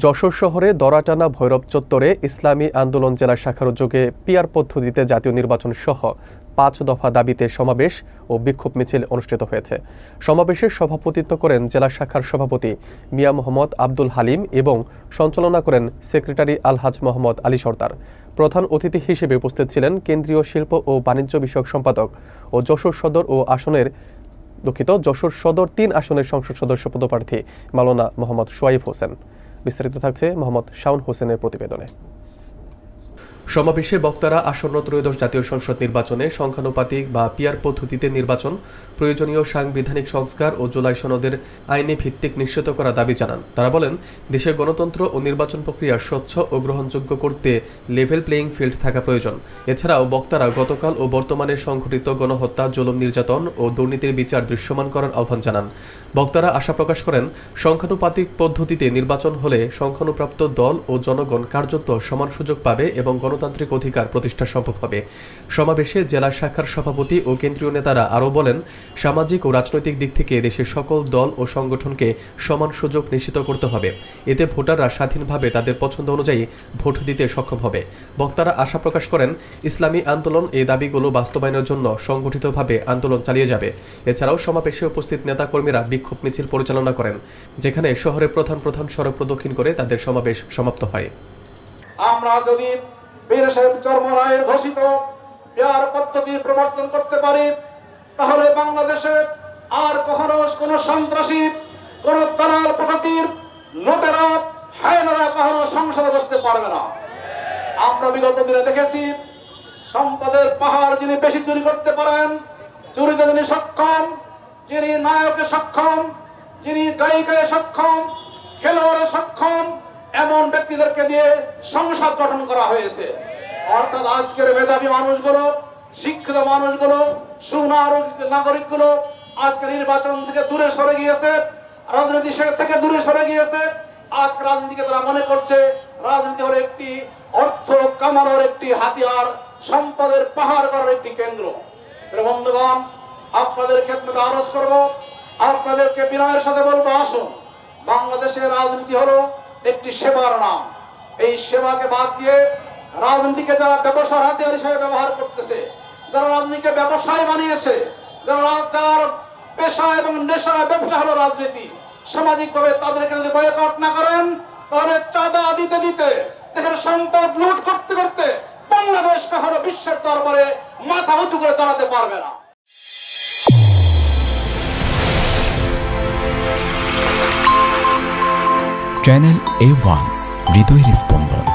যশোর শহরে দরাটানা ভৈরব চত্বরে ইসলামী আন্দোলন জেলা শাখার উদ্যোগে পিআর পদ্ধতিতে জাতীয় নির্বাচন সহ ৫ দফা দাবিতে সমাবেশ ও বিক্ষোভ মিছিল অনুষ্ঠিত হয়েছে। সমাবেশে সভাপতিত্ব করেন জেলা শাখার সভাপতি মিয়া মোহাম্মদ আব্দুল হালিম এবং সঞ্চালনা করেন সেক্রেটারি আলহাজ মোহাম্মদ আলী সরদার। প্রধান অতিথি হিসেবে উপস্থিত ছিলেন কেন্দ্রীয় শিল্প ও বাণিজ্য বিষয়ক সম্পাদক ও যশোর সদর ৩ আসনের সংসদ সদস্য পদপ্রার্থী মাওলানা মোহাম্মদ সোয়াইব হোসেন। বিস্তারিত থাকছে মোহাম্মদ শাওন হোসেনের প্রতিবেদনে। সমাবেশে বক্তারা আসন্ন ত্রয়োদশ জাতীয় সংসদ নির্বাচনে সংখ্যানুপাতিক বা পিআর পদ্ধতিতে নির্বাচন, প্রয়োজনীয় সাংবিধানিক সংস্কার ও জুলাই সনদের আইনি ভিত্তিক নিশ্চিত করা দাবি জানান। তারা বলেন, দেশের গণতন্ত্র ও নির্বাচন প্রক্রিয়া স্বচ্ছ ও গ্রহণযোগ্য করতে লেভেল প্লেয়িং ফিল্ড থাকা প্রয়োজন। এছাড়াও বক্তারা গতকাল ও বর্তমানে সংঘটিত গণহত্যা, জুলুম নির্যাতন ও দুর্নীতির বিচার দৃশ্যমান করার আহ্বান জানান। বক্তারা আশা প্রকাশ করেন, সংখ্যানুপাতিক পদ্ধতিতে নির্বাচন হলে সংখ্যানুপ্রাপ্ত দল ও জনগণ কার্যত সমান সুযোগ পাবে এবং গণতান্ত্রিক অধিকার প্রতিষ্ঠা সম্ভব হবে। সমাবেশে জেলা শাখার সভাপতি ও কেন্দ্রীয় নেতারা আরও বলেন, সামাজিক ও রাজনৈতিক দিক থেকে দেশের সকল দল ও সংগঠনকে সমান সুযোগ নিশ্চিত করতে হবে। এতে ভোটাররা স্বাধীনভাবে তাদের পছন্দ অনুযায়ী ভোট দিতে সক্ষম হবে। বক্তারা আশা প্রকাশ করেন, ইসলামী আন্দোলন এই দাবিগুলো বাস্তবায়নের জন্য সংগঠিতভাবে আন্দোলন চালিয়ে যাবে। এছাড়াও সমাবেশে উপস্থিত নেতাকর্মীরা বিক্ষোভ মিছিল পরিচালনা করেন, যেখানে শহরের প্রধান সড়ক প্রদক্ষিণ করে তাদের সমাবেশ সমাপ্ত হয়। আমরা যদি বীর সাহেব চরমরায়ের ঘোষিত পিআর পদ্ধতি প্রবর্তন করতে পারি, তাহলে বাংলাদেশে আর কখনো কোন সন্ত্রাসী, কোন দালাল প্রকৃতির লোকেরা, হায়নারা কখনো সংসদে বসতে পারবে না। আমরা বিগত দিনে দেখেছি, সম্পদের পাহাড় যিনি বেশি চুরি করতে পারেন, চুরিতে যিনি সক্ষম, যিনি নায়কে সক্ষম, যিনি গায়িকায় সক্ষম, খেলোয়াড়ে সক্ষম, এমন ব্যক্তিদেরকে দিয়ে সংসদ গঠন করা হয়েছে। অর্থাৎ আজকের মেধাবী মানুষগুলো, শিক্ষিত মানুষগুলো, সুনাগরিকগুলো আজকে নির্বাচন থেকে দূরে সরে গিয়েছে, রাজনীতি থেকে দূরে সরে গিয়েছে। আজকে রাজনীতিকে তারা মনে করছে রাজনীতি হলো একটি অর্থ কামানোর একটি হাতিয়ার, সম্পদের পাহাড় করার একটি কেন্দ্র। বন্ধুগণ, আপনাদের ক্ষেত্রে আরজ করব, আপনাদেরকে বিনয়ের সাথে বলবো, আসুন, বাংলাদেশের রাজনীতি হলো একটি সেবার নাম। এই সেবাকে বাদ দিয়ে রাজনীতিকে যারা ব্যবসার হাতিয়ার হিসেবে ব্যবহার করতেছে, যারা রাজনীতিকে ব্যবসায় বানিয়েছে, যার পেশা এবং নেশা ব্যবসা হলো রাজনীতি, সামাজিকভাবে তাদেরকে যদি বয়কট না করেন, তাহলে চাঁদা দিতে দিতে দেশের সম্পদ লুট করতে করতে বাংলাদেশ কখনো বিশ্বের দরবারে মাথা উঁচু করে দাঁড়াতে পারবে না। চ্যানেল A1 হৃদয়ের স্পন্দন।